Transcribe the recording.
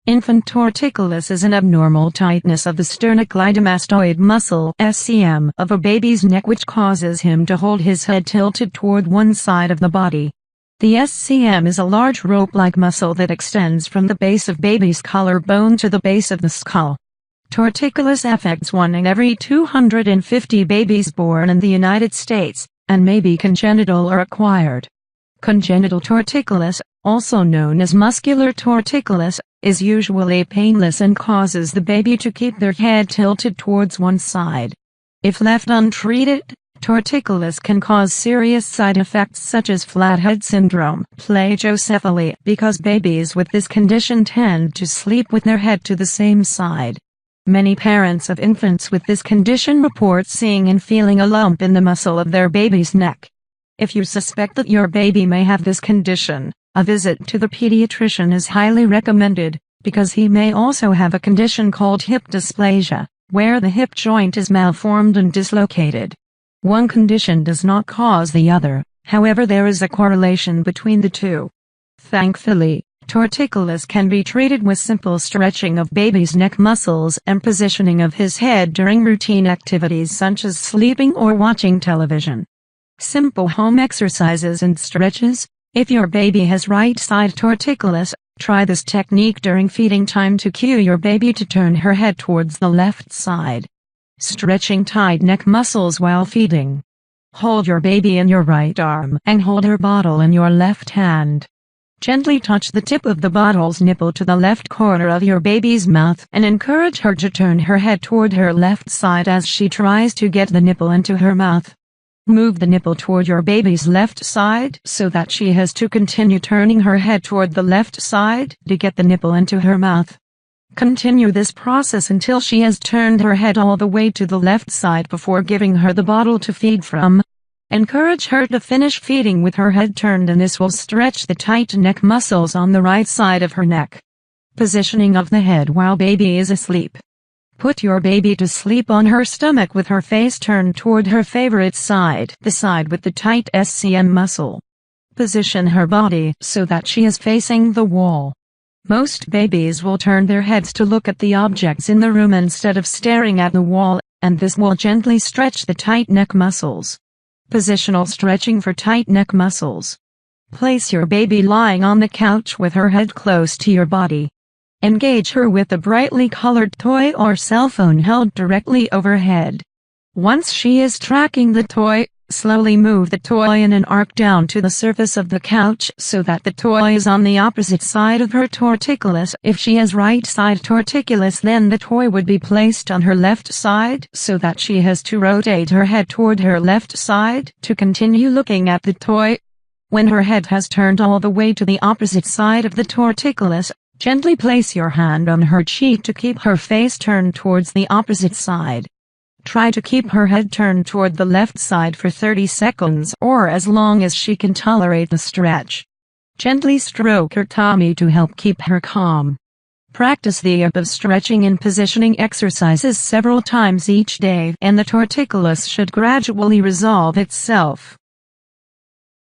Infant torticollis is an abnormal tightness of the sternocleidomastoid muscle (SCM) of a baby's neck which causes him to hold his head tilted toward one side of the body. The SCM is a large rope-like muscle that extends from the base of baby's collarbone to the base of the skull. Torticollis affects 1 in every 250 babies born in the United States, and may be congenital or acquired. Congenital torticollis, also known as muscular torticollis, is usually painless and causes the baby to keep their head tilted towards one side. If left untreated, torticollis can cause serious side effects such as flathead syndrome, plagiocephaly, because babies with this condition tend to sleep with their head to the same side. Many parents of infants with this condition report seeing and feeling a lump in the muscle of their baby's neck. If you suspect that your baby may have this condition, a visit to the pediatrician is highly recommended, because he may also have a condition called hip dysplasia, where the hip joint is malformed and dislocated. One condition does not cause the other, however there is a correlation between the two. Thankfully, torticollis can be treated with simple stretching of baby's neck muscles and positioning of his head during routine activities such as sleeping or watching television. Simple home exercises and stretches. If your baby has right side torticollis, try this technique during feeding time to cue your baby to turn her head towards the left side. Stretching tight neck muscles while feeding. Hold your baby in your right arm and hold her bottle in your left hand. Gently touch the tip of the bottle's nipple to the left corner of your baby's mouth and encourage her to turn her head toward her left side as she tries to get the nipple into her mouth. Move the nipple toward your baby's left side so that she has to continue turning her head toward the left side to get the nipple into her mouth. Continue this process until she has turned her head all the way to the left side before giving her the bottle to feed from. Encourage her to finish feeding with her head turned, and this will stretch the tight neck muscles on the right side of her neck. Positioning of the head while baby is asleep. Put your baby to sleep on her stomach with her face turned toward her favorite side, the side with the tight SCM muscle. Position her body so that she is facing the wall. Most babies will turn their heads to look at the objects in the room instead of staring at the wall, and this will gently stretch the tight neck muscles. Positional stretching for tight neck muscles. Place your baby lying on the couch with her head close to your body. Engage her with a brightly colored toy or cell phone held directly overhead. Once she is tracking the toy, slowly move the toy in an arc down to the surface of the couch so that the toy is on the opposite side of her torticollis. If she has right side torticollis, then the toy would be placed on her left side so that she has to rotate her head toward her left side to continue looking at the toy. When her head has turned all the way to the opposite side of the torticollis, gently place your hand on her cheek to keep her face turned towards the opposite side. Try to keep her head turned toward the left side for 30 seconds or as long as she can tolerate the stretch. Gently stroke her tummy to help keep her calm. Practice the above stretching and positioning exercises several times each day, and the torticollis should gradually resolve itself.